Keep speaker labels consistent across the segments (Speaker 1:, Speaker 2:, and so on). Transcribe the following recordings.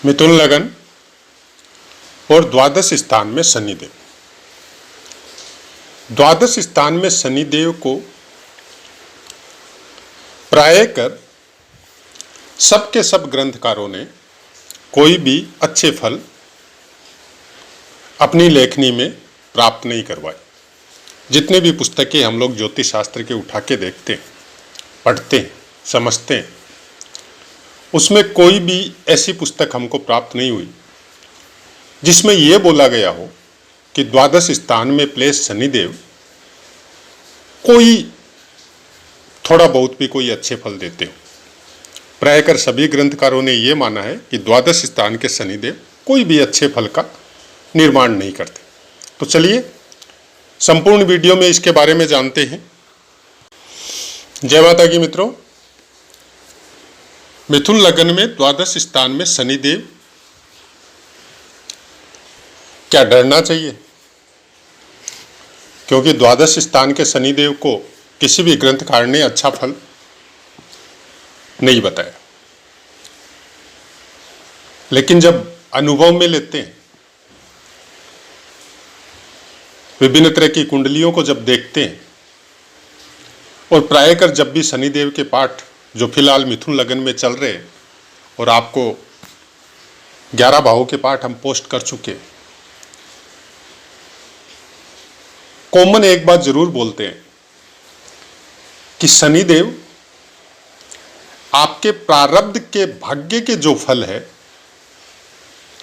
Speaker 1: मिथुन लगन और द्वादश स्थान में शनिदेव। द्वादश स्थान में शनिदेव को प्राय कर सब के सब ग्रंथकारों ने कोई भी अच्छे फल अपनी लेखनी में प्राप्त नहीं करवाए। जितने भी पुस्तकें हम लोग ज्योतिष शास्त्र के उठा के देखते हैं, पढ़ते हैं, समझते हैं, उसमें कोई भी ऐसी पुस्तक हमको प्राप्त नहीं हुई जिसमें यह बोला गया हो कि द्वादश स्थान में प्लेस शनिदेव कोई थोड़ा बहुत भी कोई अच्छे फल देते हो। प्रायकर सभी ग्रंथकारों ने यह माना है कि द्वादश स्थान के शनिदेव कोई भी अच्छे फल का निर्माण नहीं करते। तो चलिए संपूर्ण वीडियो में इसके बारे में जानते हैं। जय माता की मित्रों, मिथुन लगन में द्वादश स्थान में शनिदेव, क्या डरना चाहिए? क्योंकि द्वादश स्थान के शनिदेव को किसी भी ग्रंथकार ने अच्छा फल नहीं बताया, लेकिन जब अनुभव में लेते हैं, विभिन्न तरह की कुंडलियों को जब देखते हैं, और प्रायकर जब भी शनिदेव के पाठ जो फिलहाल मिथुन लगन में चल रहे हैं, और आपको 11 भावों के पाठ हम पोस्ट कर चुके हैं, कॉमन एक बात जरूर बोलते हैं कि शनिदेव आपके प्रारब्ध के भाग्य के जो फल है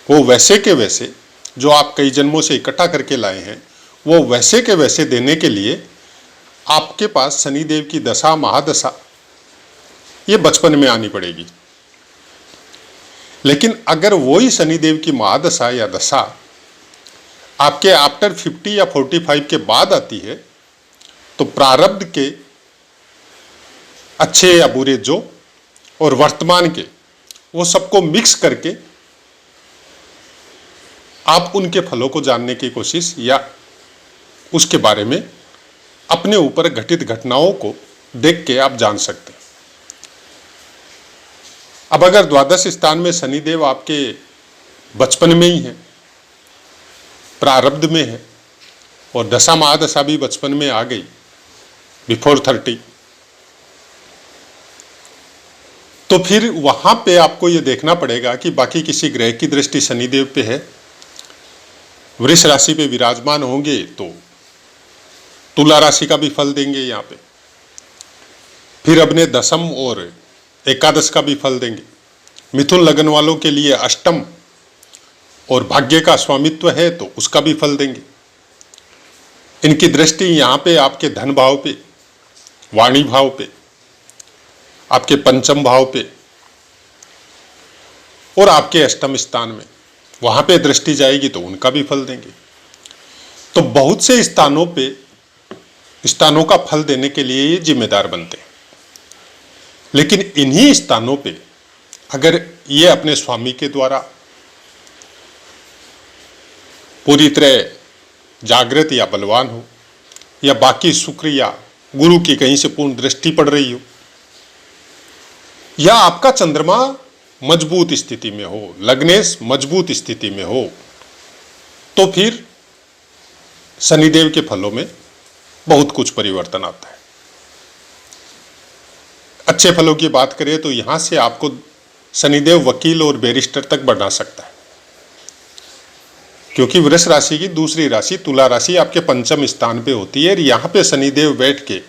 Speaker 1: वो वैसे के वैसे जो आप कई जन्मों से इकट्ठा करके लाए हैं वो वैसे के वैसे देने के लिए आपके पास शनिदेव की दशा, महादशा ये बचपन में आनी पड़ेगी। लेकिन अगर वही शनिदेव की महादशा या दशा आपके आफ्टर 50 या 45 के बाद आती है तो प्रारब्ध के अच्छे या बुरे जो और वर्तमान के वो सबको मिक्स करके आप उनके फलों को जानने की कोशिश या उसके बारे में अपने ऊपर घटित घटनाओं को देख के आप जान सकते हैं। अब अगर द्वादश स्थान में शनिदेव आपके बचपन में ही है, प्रारब्ध में है, और दशा महादशा भी बचपन में आ गई बिफोर 30, तो फिर वहां पे आपको यह देखना पड़ेगा कि बाकी किसी ग्रह की दृष्टि शनिदेव पे है, वृष राशि पे विराजमान होंगे तो तुला राशि का भी फल देंगे यहाँ पे, फिर अपने दशम और एकादश का भी फल देंगे। मिथुन लगन वालों के लिए अष्टम और भाग्य का स्वामित्व है तो उसका भी फल देंगे। इनकी दृष्टि यहाँ पे आपके धन भाव पे, वाणी भाव पे, आपके पंचम भाव पे और आपके अष्टम स्थान में, वहां पे दृष्टि जाएगी तो उनका भी फल देंगे। तो बहुत से स्थानों का फल देने के लिए ये जिम्मेदार बनते हैं। लेकिन इन्हीं स्थानों पे अगर ये अपने स्वामी के द्वारा पूरी तरह जागृत या बलवान हो, या बाकी शुक्र या गुरु की कहीं से पूर्ण दृष्टि पड़ रही हो, या आपका चंद्रमा मजबूत स्थिति में हो, लग्नेश मजबूत स्थिति में हो, तो फिर शनिदेव के फलों में बहुत कुछ परिवर्तन आता है। अच्छे फलों की बात करें तो यहां से आपको शनिदेव वकील और बैरिस्टर तक बना सकता है, क्योंकि वृष राशि की दूसरी राशि तुला राशि आपके पंचम स्थान पे होती है, और यहां पे शनिदेव बैठ के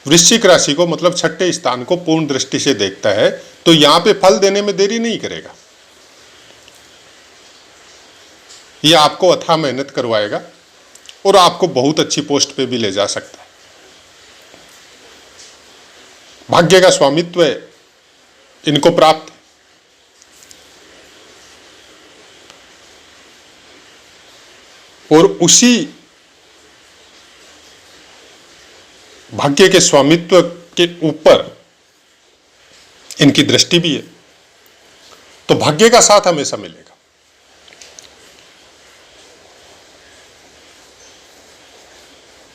Speaker 1: वृश्चिक राशि को मतलब छठे स्थान को पूर्ण दृष्टि से देखता है, तो यहां पे फल देने में देरी नहीं करेगा। यह आपको अथाह मेहनत करवाएगा और आपको बहुत अच्छी पोस्ट पे भी ले जा सकता है। भाग्य का स्वामित्व इनको प्राप्त है, और उसी भाग्य के स्वामित्व के ऊपर इनकी दृष्टि भी है, तो भाग्य का साथ हमेशा मिलेगा।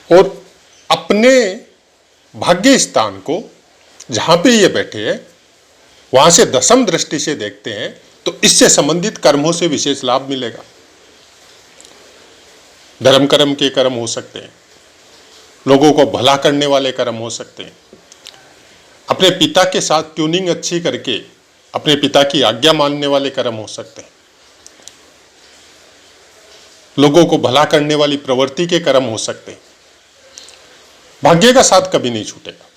Speaker 1: और अपने भाग्य स्थान को जहां पे ये बैठे हैं वहां से दशम दृष्टि से देखते हैं तो इससे संबंधित कर्मों से विशेष लाभ मिलेगा। धर्म कर्म के कर्म हो सकते हैं, लोगों को भला करने वाले कर्म हो सकते हैं, अपने पिता के साथ ट्यूनिंग अच्छी करके अपने पिता की आज्ञा मानने वाले कर्म हो सकते हैं, लोगों को भला करने वाली प्रवृत्ति के कर्म हो सकते हैं। भाग्य का साथ कभी नहीं छूटेगा।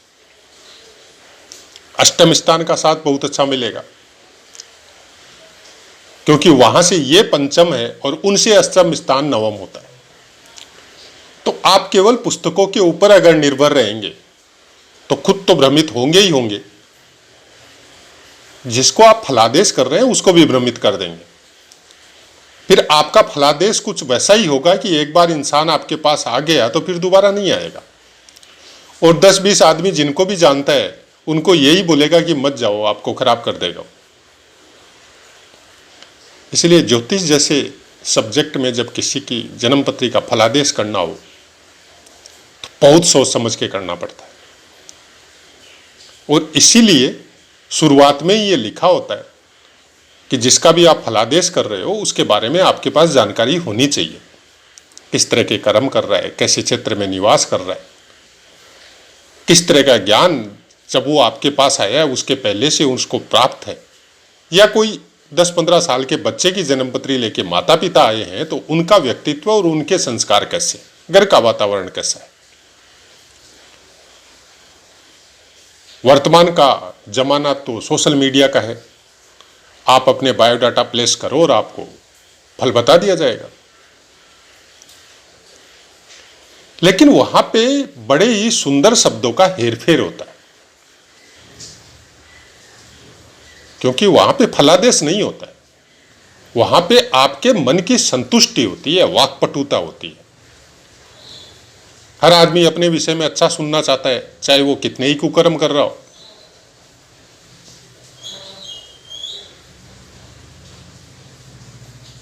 Speaker 1: अष्टम स्थान का साथ बहुत अच्छा मिलेगा, क्योंकि वहां से ये पंचम है और उनसे अष्टम स्थान नवम होता है। तो आप केवल पुस्तकों के ऊपर अगर निर्भर रहेंगे तो खुद तो भ्रमित होंगे ही होंगे, जिसको आप फलादेश कर रहे हैं उसको भी भ्रमित कर देंगे। फिर आपका फलादेश कुछ वैसा ही होगा कि एक बार इंसान आपके पास आ गया तो फिर दोबारा नहीं आएगा। और 10-20 आदमी जिनको भी जानता है उनको यही बोलेगा कि मत जाओ, आपको खराब कर देगा। इसलिए ज्योतिष जैसे सब्जेक्ट में जब किसी की जन्म पत्री का फलादेश करना हो तो बहुत सोच समझ के करना पड़ता है। और इसीलिए शुरुआत में ही ये लिखा होता है कि जिसका भी आप फलादेश कर रहे हो उसके बारे में आपके पास जानकारी होनी चाहिए। किस तरह के कर्म कर रहा है, कैसे क्षेत्र में निवास कर रहा है, किस तरह का ज्ञान जब वो आपके पास आया है उसके पहले से उसको प्राप्त है, या कोई 10-15 साल के बच्चे की जन्मपत्री लेके माता पिता आए हैं तो उनका व्यक्तित्व और उनके संस्कार कैसे, घर का वातावरण कैसा है। वर्तमान का जमाना तो सोशल मीडिया का है, आप अपने बायोडाटा प्लेस करो और आपको फल बता दिया जाएगा। लेकिन वहां पे बड़े ही सुंदर शब्दों का हेरफेर होता है, क्योंकि वहां पे फलादेश नहीं होता है, वहां पे आपके मन की संतुष्टि होती है, वाक्पटुता होती है। हर आदमी अपने विषय में अच्छा सुनना चाहता है, चाहे वो कितने ही कुकर्म कर रहा हो।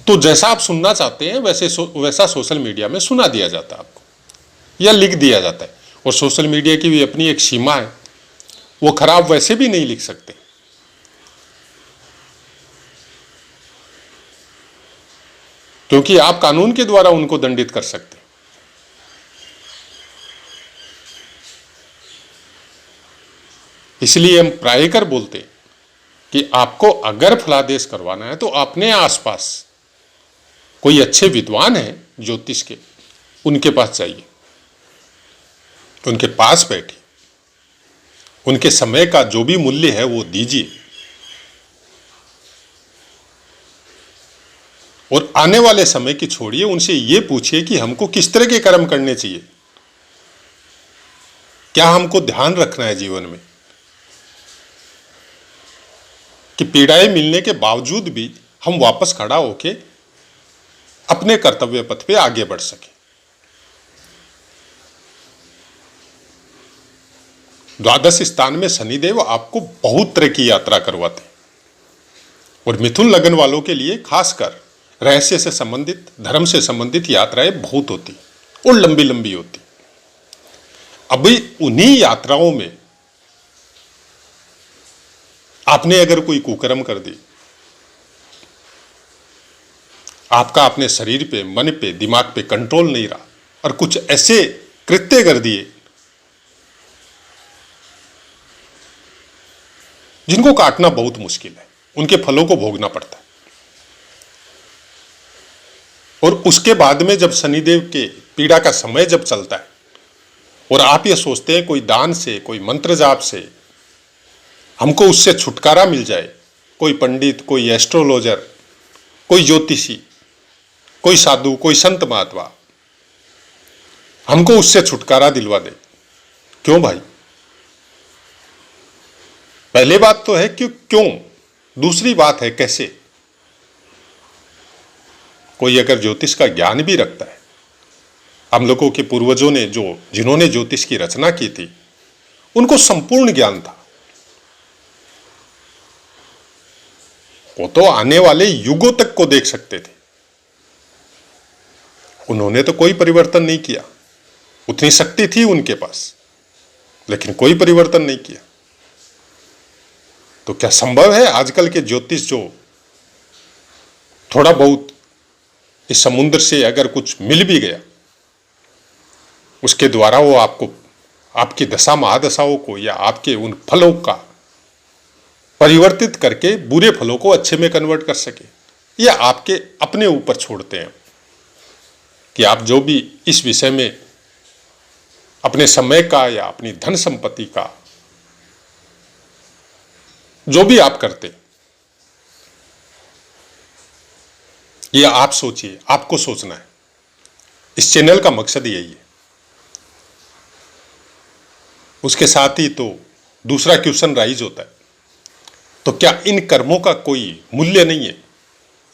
Speaker 1: तो जैसा आप सुनना चाहते हैं वैसा सोशल मीडिया में सुना दिया जाता है आपको, या लिख दिया जाता है। और सोशल मीडिया की भी अपनी एक सीमा है, वो खराब वैसे भी नहीं लिख सकते, क्योंकि आप कानून के द्वारा उनको दंडित कर सकते हैं। इसलिए हम प्रायकर बोलते हैं कि आपको अगर फलादेश करवाना है तो अपने आसपास कोई अच्छे विद्वान हैं ज्योतिष के, उनके पास जाइए, उनके पास बैठिए, उनके समय का जो भी मूल्य है वो दीजिए, और आने वाले समय की छोड़िए, उनसे ये पूछिए कि हमको किस तरह के कर्म करने चाहिए, क्या हमको ध्यान रखना है जीवन में कि पीड़ाएं मिलने के बावजूद भी हम वापस खड़ा होके अपने कर्तव्य पथ पे आगे बढ़ सके। द्वादश स्थान में शनिदेव आपको बहुत तरह की यात्रा करवाते हैं, और मिथुन लगन वालों के लिए खासकर रहस्य से संबंधित, धर्म से संबंधित यात्राएं बहुत होती और लंबी लंबी होती। अभी उन्हीं यात्राओं में आपने अगर कोई कुकर्म कर दी, आपका अपने शरीर पे, मन पे, दिमाग पे कंट्रोल नहीं रहा और कुछ ऐसे कृत्य कर दिए जिनको काटना बहुत मुश्किल है, उनके फलों को भोगना पड़ता है। और उसके बाद में जब शनिदेव के पीड़ा का समय जब चलता है और आप ये सोचते हैं कोई दान से, कोई मंत्र जाप से हमको उससे छुटकारा मिल जाए, कोई पंडित, कोई एस्ट्रोलॉजर, कोई ज्योतिषी, कोई साधु, कोई संत महात्मा हमको उससे छुटकारा दिलवा दे। क्यों भाई? पहली बात तो है कि क्यों, दूसरी बात है कैसे। कोई अगर ज्योतिष का ज्ञान भी रखता है, हम लोगों के पूर्वजों ने जिन्होंने ज्योतिष की रचना की थी उनको संपूर्ण ज्ञान था, वो तो आने वाले युगों तक को देख सकते थे। उन्होंने तो कोई परिवर्तन नहीं किया, उतनी शक्ति थी उनके पास, लेकिन कोई परिवर्तन नहीं किया। तो क्या संभव है आजकल के ज्योतिष जो थोड़ा बहुत इस समुद्र से अगर कुछ मिल भी गया, उसके द्वारा वो आपको आपकी दशा महादशाओं को या आपके उन फलों का परिवर्तित करके बुरे फलों को अच्छे में कन्वर्ट कर सके, या आपके अपने ऊपर छोड़ते हैं कि आप जो भी इस विषय में अपने समय का या अपनी धन संपत्ति का जो भी आप करते, ये आप सोचिए, आपको सोचना है। इस चैनल का मकसद यही है। उसके साथ ही तो दूसरा क्वेश्चन राइज होता है, तो क्या इन कर्मों का कोई मूल्य नहीं है?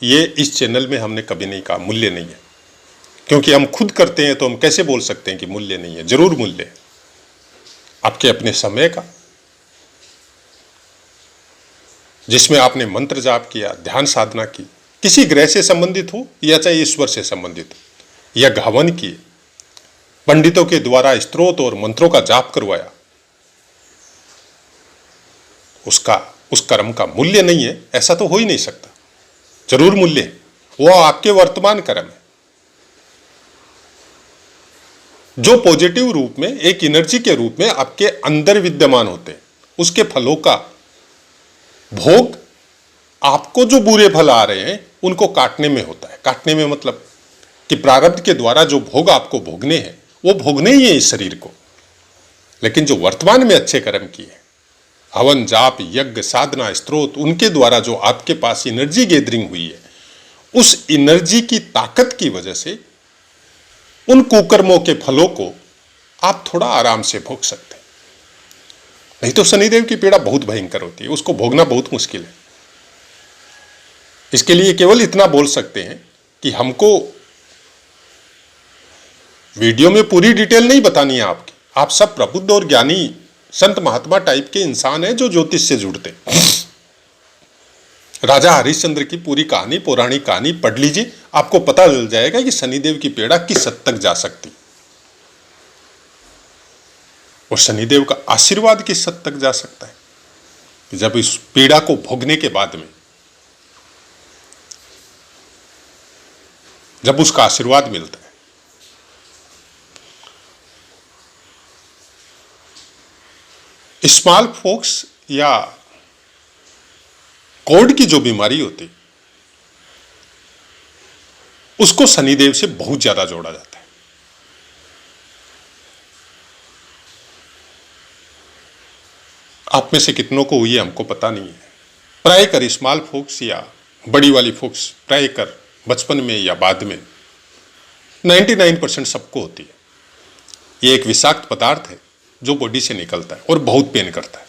Speaker 1: ये इस चैनल में हमने कभी नहीं कहा मूल्य नहीं है, क्योंकि हम खुद करते हैं तो हम कैसे बोल सकते हैं कि मूल्य नहीं है? जरूर मूल्य है आपके अपने समय का, जिसमें आपने मंत्र जाप किया, ध्यान साधना की, किसी ग्रह से संबंधित हो या चाहे ईश्वर से संबंधित हो, या घावन किए, पंडितों के द्वारा स्तोत्र और मंत्रों का जाप करवाया, उसका उस कर्म का मूल्य नहीं है ऐसा तो हो ही नहीं सकता। जरूर मूल्य है, वो आपके वर्तमान कर्म है जो पॉजिटिव रूप में एक एनर्जी के रूप में आपके अंदर विद्यमान होते हैं। उसके फलों का भोग आपको जो बुरे फल आ रहे हैं उनको काटने में होता है। काटने में मतलब कि प्रारब्ध के द्वारा जो भोग आपको भोगने हैं वो भोगने ही है इस शरीर को, लेकिन जो वर्तमान में अच्छे कर्म किए, हवन जाप यज्ञ साधना स्तोत्र, उनके द्वारा जो आपके पास एनर्जी गैदरिंग हुई है, उस एनर्जी की ताकत की वजह से उन कुकर्मों के फलों को आप थोड़ा आराम से भोग सकते हैं। नहीं तो शनिदेव की पीड़ा बहुत भयंकर होती है, उसको भोगना बहुत मुश्किल है। इसके लिए केवल इतना बोल सकते हैं कि हमको वीडियो में पूरी डिटेल नहीं बतानी है आपकी। आप सब प्रबुद्ध और ज्ञानी संत महात्मा टाइप के इंसान हैं जो ज्योतिष से जुड़ते। राजा हरिश्चंद्र की पूरी कहानी, पौराणिक कहानी पढ़ लीजिए, आपको पता चल जाएगा कि शनिदेव की पीड़ा किस हद तक जा सकती और शनिदेव का आशीर्वाद किस हद तक जा सकता है कि जब इस पीड़ा को भोगने के बाद में जब उसका आशीर्वाद मिलता है। स्मॉल पॉक्स या कोढ़ की जो बीमारी होती उसको शनिदेव से बहुत ज्यादा जोड़ा जाता है। आप में से कितनों को हुई है हमको पता नहीं है। प्राय कर स्मॉल पॉक्स या बड़ी वाली पॉक्स प्राय कर बचपन में या बाद में 99% सबको होती है। ये एक विषाक्त पदार्थ है जो बॉडी से निकलता है और बहुत पेन करता है।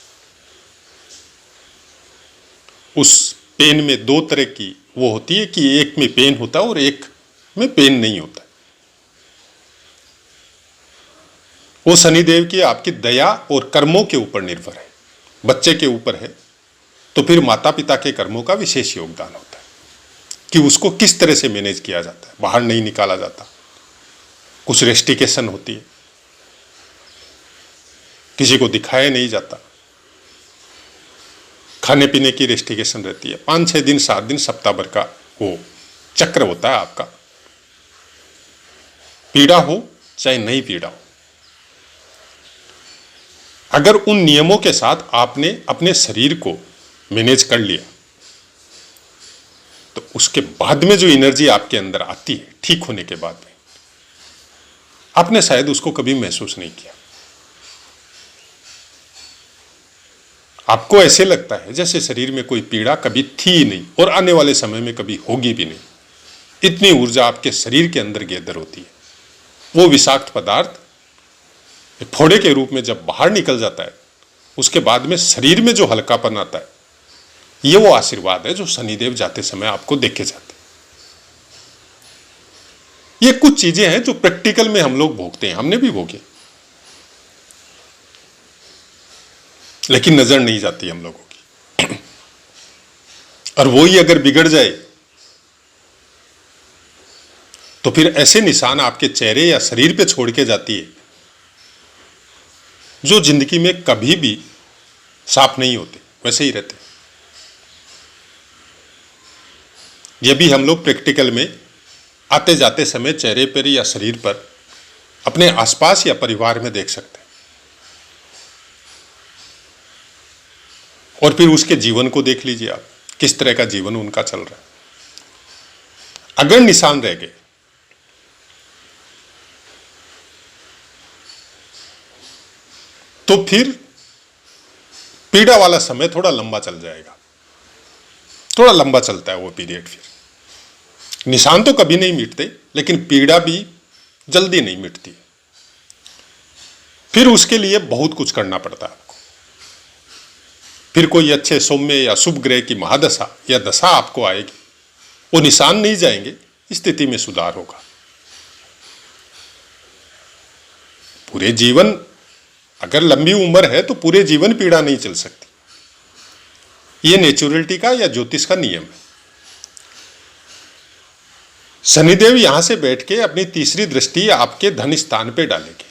Speaker 1: उस पेन में दो तरह की वो होती है कि एक में पेन होता है और एक में पेन नहीं होता। वो शनिदेव की आपकी दया और कर्मों के ऊपर निर्भर है। बच्चे के ऊपर है तो फिर माता पिता के कर्मों का विशेष योगदान होता है कि उसको किस तरह से मैनेज किया जाता है। बाहर नहीं निकाला जाता, कुछ रेस्ट्रिक्शन होती है, किसी को दिखाया नहीं जाता, खाने पीने की रेस्ट्रिक्शन रहती है। 5-6 दिन 7 दिन सप्ताह भर का वो चक्र होता है आपका। पीड़ा हो चाहे नहीं पीड़ा हो, अगर उन नियमों के साथ आपने अपने शरीर को मैनेज कर लिया तो उसके बाद में जो एनर्जी आपके अंदर आती है ठीक होने के बाद में, आपने शायद उसको कभी महसूस नहीं किया। आपको ऐसे लगता है जैसे शरीर में कोई पीड़ा कभी थी ही नहीं और आने वाले समय में कभी होगी भी नहीं। इतनी ऊर्जा आपके शरीर के अंदर गैदर होती है। वो विषाक्त पदार्थ फोड़े के रूप में जब बाहर निकल जाता है, उसके बाद में शरीर में जो हल्कापन आता है, ये वो आशीर्वाद है जो शनिदेव जाते समय आपको देखे जाते। ये कुछ चीजें हैं जो प्रैक्टिकल में हम लोग भोगते हैं, हमने भी भोगे, लेकिन नजर नहीं जाती हम लोगों की। और वही अगर बिगड़ जाए तो फिर ऐसे निशान आपके चेहरे या शरीर पे छोड़ के जाती है जो जिंदगी में कभी भी साफ नहीं होते, वैसे ही रहते। यह भी हम लोग प्रैक्टिकल में आते जाते समय चेहरे पर या शरीर पर, अपने आसपास या परिवार में देख सकते हैं। और फिर उसके जीवन को देख लीजिए आप, किस तरह का जीवन उनका चल रहा है। अगर निशान रह गए तो फिर पीड़ा वाला समय थोड़ा लंबा चल जाएगा, थोड़ा लंबा चलता है वो पीरियड। फिर निशान तो कभी नहीं मिटते, लेकिन पीड़ा भी जल्दी नहीं मिटती। फिर उसके लिए बहुत कुछ करना पड़ता है आपको। फिर कोई अच्छे सौम्य या शुभ ग्रह की महादशा या दशा आपको आएगी, वो निशान नहीं जाएंगे, स्थिति में सुधार होगा। पूरे जीवन, अगर लंबी उम्र है तो पूरे जीवन पीड़ा नहीं चल सकती। यह नेचुरलिटी का या ज्योतिष का नियम है। शनिदेव यहां से बैठ के अपनी तीसरी दृष्टि आपके धन स्थान पे डालेंगे।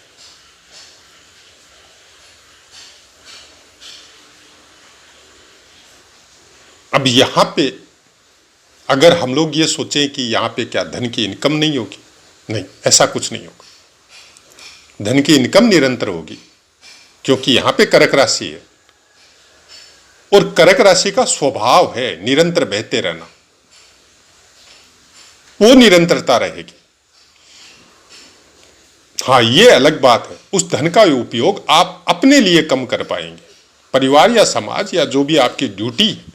Speaker 1: अब यहां पे अगर हम लोग ये सोचें कि यहां पे क्या धन की इनकम नहीं होगी, नहीं, ऐसा कुछ नहीं होगा। धन की इनकम निरंतर होगी, क्योंकि यहां पे कर्क राशि है और कर्क राशि का स्वभाव है निरंतर बहते रहना, वो निरंतरता रहेगी। हां, ये अलग बात है, उस धन का उपयोग आप अपने लिए कम कर पाएंगे। परिवार या समाज या जो भी आपकी ड्यूटी है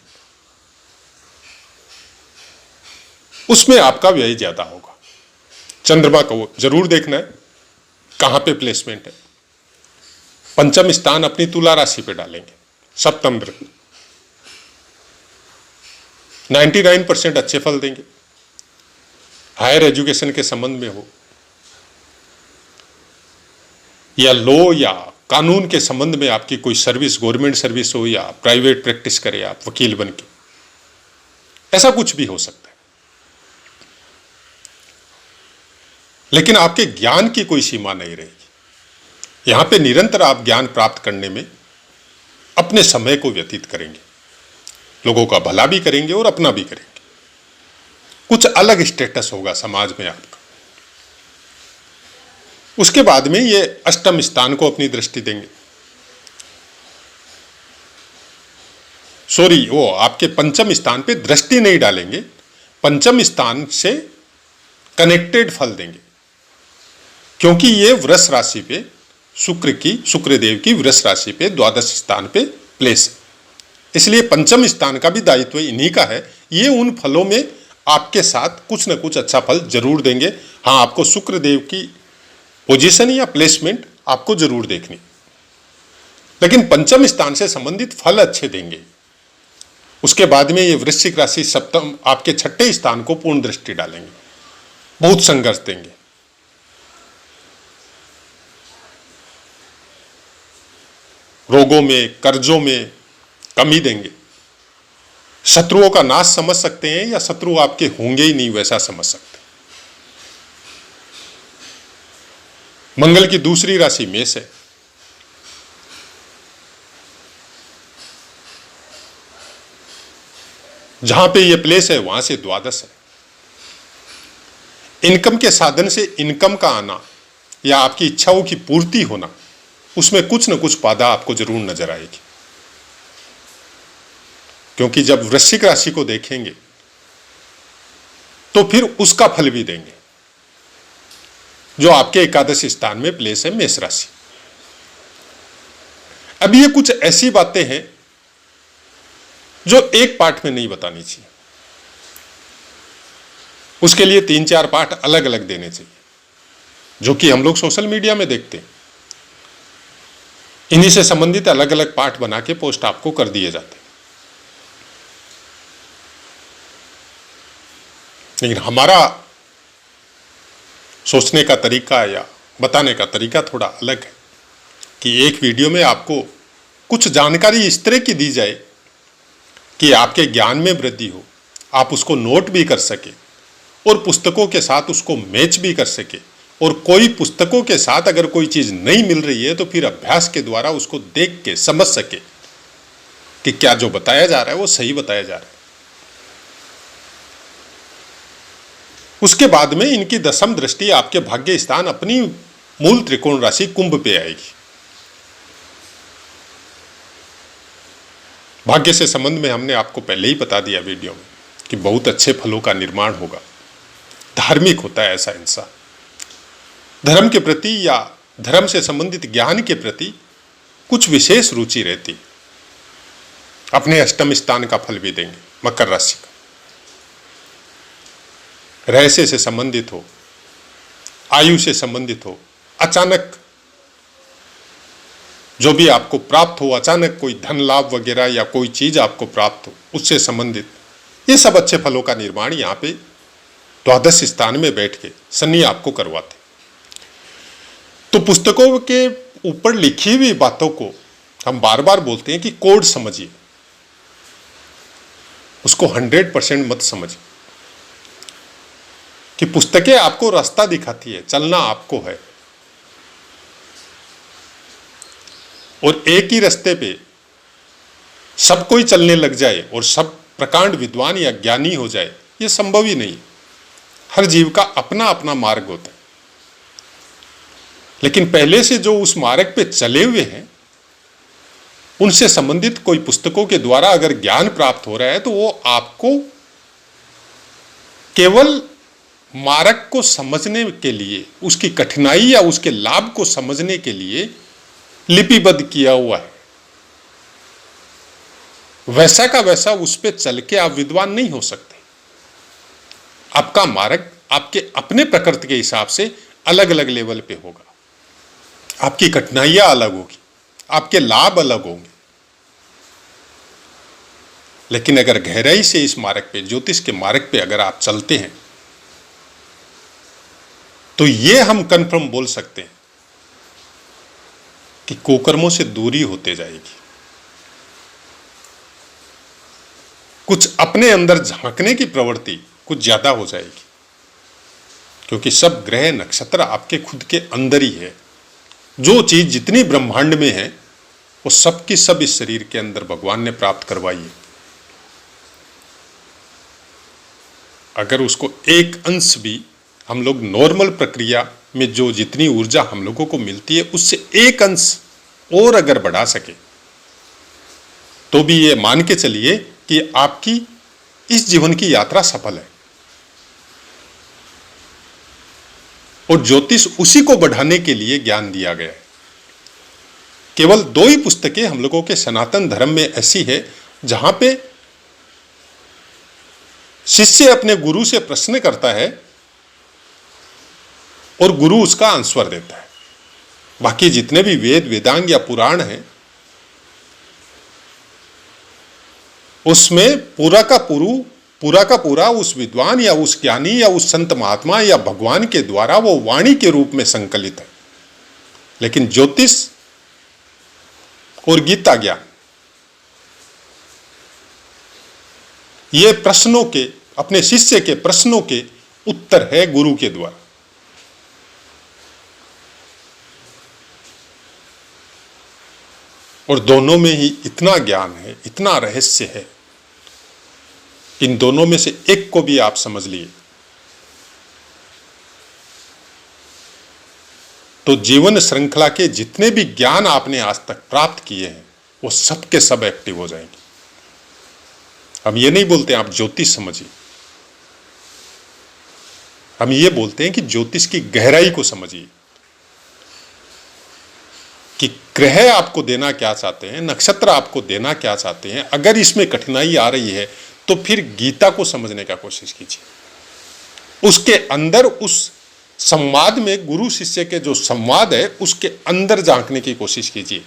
Speaker 1: उसमें आपका व्यय ज्यादा होगा। चंद्रमा को जरूर देखना है कहां पे प्लेसमेंट है। पंचम स्थान अपनी तुला राशि पे डालेंगे, सप्तम ग्रह 99% अच्छे फल देंगे। हायर एजुकेशन के संबंध में हो या लॉ या कानून के संबंध में आपकी कोई सर्विस, गवर्नमेंट सर्विस हो या प्राइवेट प्रैक्टिस करें आप वकील बन के, ऐसा कुछ भी हो सकता है। लेकिन आपके ज्ञान की कोई सीमा नहीं रहेगी। यहां पे निरंतर आप ज्ञान प्राप्त करने में अपने समय को व्यतीत करेंगे, लोगों का भला भी करेंगे और अपना भी करेंगे। कुछ अलग स्टेटस होगा समाज में आपका। उसके बाद में ये अष्टम स्थान को अपनी दृष्टि देंगे। सॉरी, वो आपके पंचम स्थान पे दृष्टि नहीं डालेंगे, पंचम स्थान से कनेक्टेड फल देंगे, क्योंकि ये वृष राशि पे शुक्रदेव की वृष राशि पे द्वादश स्थान पे प्लेस है। इसलिए पंचम स्थान का भी दायित्व इन्हीं का है। ये उन फलों में आपके साथ कुछ ना कुछ अच्छा फल जरूर देंगे। हाँ, आपको शुक्रदेव की पोजीशन या प्लेसमेंट आपको जरूर देखनी, लेकिन पंचम स्थान से संबंधित फल अच्छे देंगे। उसके बाद में ये वृश्चिक राशि सप्तम आपके छठे स्थान को पूर्ण दृष्टि डालेंगे, बहुत संघर्ष देंगे। रोगों में, कर्जों में कमी देंगे। शत्रुओं का नाश समझ सकते हैं या शत्रु आपके होंगे ही नहीं, वैसा समझ सकते हैं। मंगल की दूसरी राशि मेष है। जहां पे ये प्लेस है वहां से द्वादश है। इनकम के साधन से इनकम का आना या आपकी इच्छाओं की पूर्ति होना, उसमें कुछ न कुछ बाधा आपको जरूर नजर आएगी। क्योंकि जब वृश्चिक राशि को देखेंगे तो फिर उसका फल भी देंगे, जो आपके एकादश स्थान में प्लेस है मेष राशि। अब ये कुछ ऐसी बातें हैं जो एक पार्ट में नहीं बतानी चाहिए, उसके लिए 3-4 पार्ट अलग अलग देने चाहिए, जो कि हम लोग सोशल मीडिया में देखते हैं। इन्हीं से संबंधित अलग अलग पार्ट बना के पोस्ट आपको कर दिए जाते हैं। लेकिन हमारा सोचने का तरीका या बताने का तरीका थोड़ा अलग है कि एक वीडियो में आपको कुछ जानकारी इस तरह की दी जाए कि आपके ज्ञान में वृद्धि हो, आप उसको नोट भी कर सके और पुस्तकों के साथ उसको मैच भी कर सके, और कोई पुस्तकों के साथ अगर कोई चीज नहीं मिल रही है तो फिर अभ्यास के द्वारा उसको देख के समझ सके कि क्या जो बताया जा रहा है वो सही बताया जा रहा है। उसके बाद में इनकी दशम दृष्टि आपके भाग्य स्थान अपनी मूल त्रिकोण राशि कुंभ पे आएगी। भाग्य से संबंध में हमने आपको पहले ही बता दिया वीडियो में कि बहुत अच्छे फलों का निर्माण होगा। धार्मिक होता है ऐसा इंसान, धर्म के प्रति या धर्म से संबंधित ज्ञान के प्रति कुछ विशेष रुचि रहती। अपने अष्टम स्थान का फल भी देंगे। मकर राशि का रहस्य से संबंधित हो, आयु से संबंधित हो, अचानक जो भी आपको प्राप्त हो, अचानक कोई धन लाभ वगैरह या कोई चीज आपको प्राप्त हो, उससे संबंधित ये सब अच्छे फलों का निर्माण यहाँ पे द्वादश स्थान में बैठ के शनि आपको करवाते। तो पुस्तकों के ऊपर लिखी हुई बातों को हम बार बार बोलते हैं कि कोड समझिए, उसको 100% मत समझिए। कि पुस्तकें आपको रास्ता दिखाती है, चलना आपको है, और एक ही रास्ते पे सब कोई चलने लग जाए और सब प्रकांड विद्वान या ज्ञानी हो जाए, ये संभव ही नहीं। हर जीव का अपना अपना मार्ग होता है, लेकिन पहले से जो उस मार्ग पे चले हुए हैं उनसे संबंधित कोई पुस्तकों के द्वारा अगर ज्ञान प्राप्त हो रहा है तो वो आपको केवल मार्ग को समझने के लिए, उसकी कठिनाई या उसके लाभ को समझने के लिए लिपिबद्ध किया हुआ है। वैसा का वैसा उस पे चल के आप विद्वान नहीं हो सकते। आपका मार्ग आपके अपने प्रकृति के हिसाब से अलग अलग लेवल पे होगा, आपकी कठिनाइयां अलग होगी, आपके लाभ अलग होंगे। लेकिन अगर गहराई से इस मार्ग पे, ज्योतिष के मार्ग पे अगर आप चलते हैं तो ये हम कन्फर्म बोल सकते हैं कि कुकर्मों से दूरी होते जाएगी। कुछ अपने अंदर झांकने की प्रवृत्ति कुछ ज्यादा हो जाएगी, क्योंकि सब ग्रह नक्षत्र आपके खुद के अंदर ही है। जो चीज जितनी ब्रह्मांड में है वो सब की सब इस शरीर के अंदर भगवान ने प्राप्त करवाई है। अगर उसको एक अंश भी हम लोग नॉर्मल प्रक्रिया में जो जितनी ऊर्जा हम लोगों को मिलती है उससे एक अंश और अगर बढ़ा सके तो भी ये मान के चलिए कि आपकी इस जीवन की यात्रा सफल है। और ज्योतिष उसी को बढ़ाने के लिए ज्ञान दिया गया है। केवल 2 ही पुस्तकें हम लोगों के सनातन धर्म में ऐसी है जहां पे शिष्य अपने गुरु से प्रश्न करता है और गुरु उसका आंसर देता है। बाकी जितने भी वेद, वेदांग या पुराण हैं उसमें पूरा का पूरा उस विद्वान या उस ज्ञानी या उस संत महात्मा या भगवान के द्वारा वो वाणी के रूप में संकलित है। लेकिन ज्योतिष और गीता ज्ञान ये प्रश्नों के, अपने शिष्य के प्रश्नों के उत्तर है गुरु के द्वारा। और दोनों में ही इतना ज्ञान है, इतना रहस्य है, इन दोनों में से एक को भी आप समझ लिए तो जीवन श्रृंखला के जितने भी ज्ञान आपने आज तक प्राप्त किए हैं वो सब के सब एक्टिव हो जाएंगे। हम ये नहीं बोलते आप ज्योतिष समझिए, हम ये बोलते हैं कि ज्योतिष की गहराई को समझिए कि ग्रह आपको देना क्या चाहते हैं, नक्षत्र आपको देना क्या चाहते हैं। अगर इसमें कठिनाई आ रही है तो फिर गीता को समझने का कोशिश कीजिए। उसके अंदर उस संवाद में, गुरु शिष्य के जो संवाद है उसके अंदर झांकने की कोशिश कीजिए।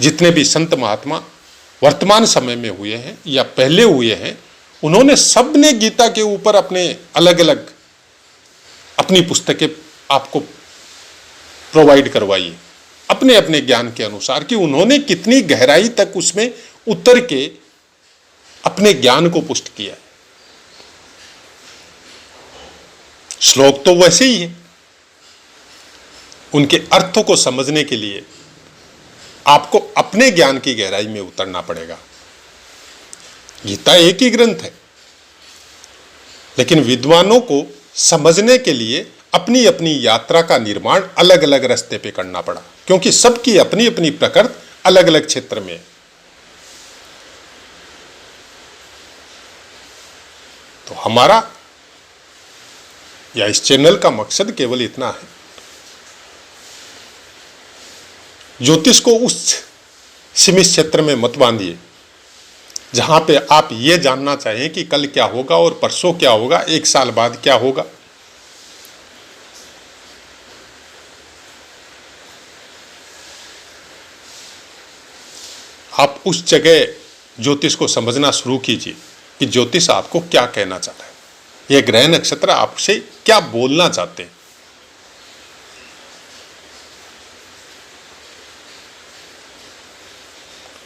Speaker 1: जितने भी संत महात्मा वर्तमान समय में हुए हैं या पहले हुए हैं, उन्होंने सबने गीता के ऊपर अपने अलग अलग अपनी पुस्तकें आपको प्रोवाइड करवाई अपने अपने ज्ञान के अनुसार कि उन्होंने कितनी गहराई तक उसमें उतर के अपने ज्ञान को पुष्ट किया। श्लोक तो वैसे ही है, उनके अर्थों को समझने के लिए आपको अपने ज्ञान की गहराई में उतरना पड़ेगा। गीता एक ही ग्रंथ है, लेकिन विद्वानों को समझने के लिए अपनी अपनी यात्रा का निर्माण अलग अलग रास्ते पे करना पड़ा, क्योंकि सबकी अपनी अपनी प्रकृति अलग अलग क्षेत्र में है। तो हमारा या इस चैनल का मकसद केवल इतना है, ज्योतिष को उस सीमित क्षेत्र में मत बांधिए जहां पे आप ये जानना चाहें कि कल क्या होगा और परसों क्या होगा, एक साल बाद क्या होगा। आप उस जगह ज्योतिष को समझना शुरू कीजिए कि ज्योतिष आपको क्या कहना चाहता है, यह ग्रह नक्षत्र आपसे क्या बोलना चाहते हैं।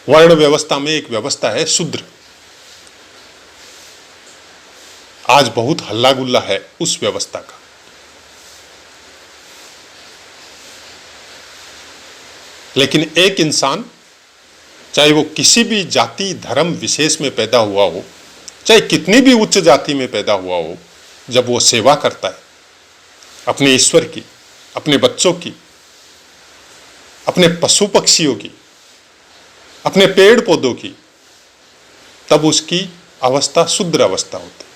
Speaker 1: वर्ण व्यवस्था में एक व्यवस्था है शूद्र। आज बहुत हल्ला गुल्ला है उस व्यवस्था का। लेकिन एक इंसान चाहे वो किसी भी जाति धर्म विशेष में पैदा हुआ हो, चाहे कितनी भी उच्च जाति में पैदा हुआ हो, जब वो सेवा करता है अपने ईश्वर की, अपने बच्चों की, अपने पशु पक्षियों की, अपने पेड़ पौधों की, तब उसकी अवस्था शुद्र अवस्था होती है।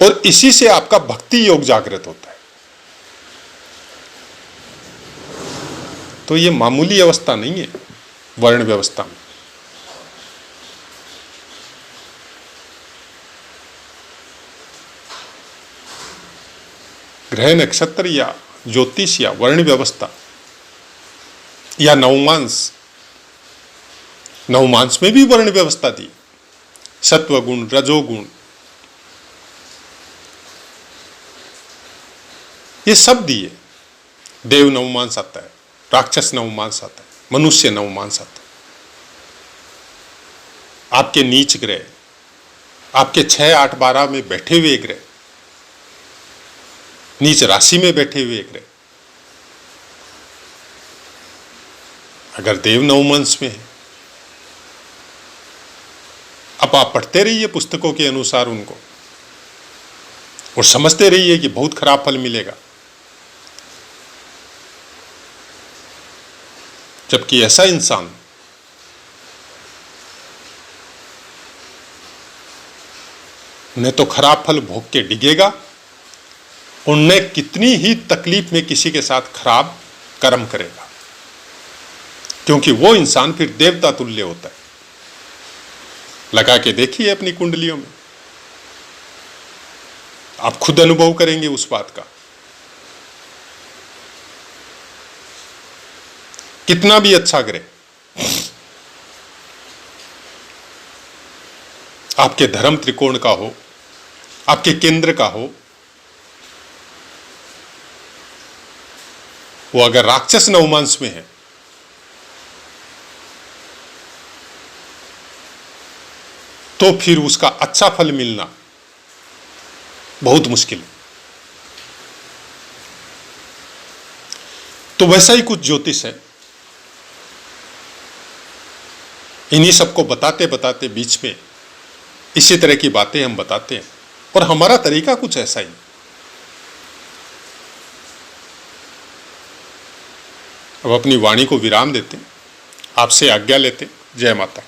Speaker 1: और इसी से आपका भक्ति योग जागृत होता है। तो ये मामूली अवस्था नहीं है वर्ण व्यवस्था में। ग्रह नक्षत्र या ज्योतिष या वर्ण व्यवस्था या नवमांस, नवमांस में भी वर्ण व्यवस्था दी, सत्वगुण रजोगुण, ये सब दिए। देव नवमांस आता है, राक्षस नवमांस आता है, मनुष्य नवमांस आता है। आपके नीच ग्रह, आपके 6, 8, 12 में बैठे हुए ग्रह, नीच राशि में बैठे हुए ग्रह, अगर देव नवमांस में है, अब आप पढ़ते रहिए पुस्तकों के अनुसार उनको और समझते रहिए कि बहुत खराब फल मिलेगा, जबकि ऐसा इंसान न तो खराब फल भोग के डिगेगा और न कितनी ही तकलीफ में किसी के साथ खराब कर्म करेगा, क्योंकि वो इंसान फिर देवता तुल्य होता है। लगा के देखिए अपनी कुंडलियों में, आप खुद अनुभव करेंगे उस बात का। कितना भी अच्छा ग्रह आपके धर्म त्रिकोण का हो, आपके केंद्र का हो, वो अगर राक्षस नवमांस में है तो फिर उसका अच्छा फल मिलना बहुत मुश्किल है। तो वैसा ही कुछ ज्योतिष है। इन्हीं सबको बताते बताते बीच में इसी तरह की बातें हम बताते हैं और हमारा तरीका कुछ ऐसा ही। अब अपनी वाणी को विराम देते हैं, आपसे आज्ञा लेते हैं। जय माता।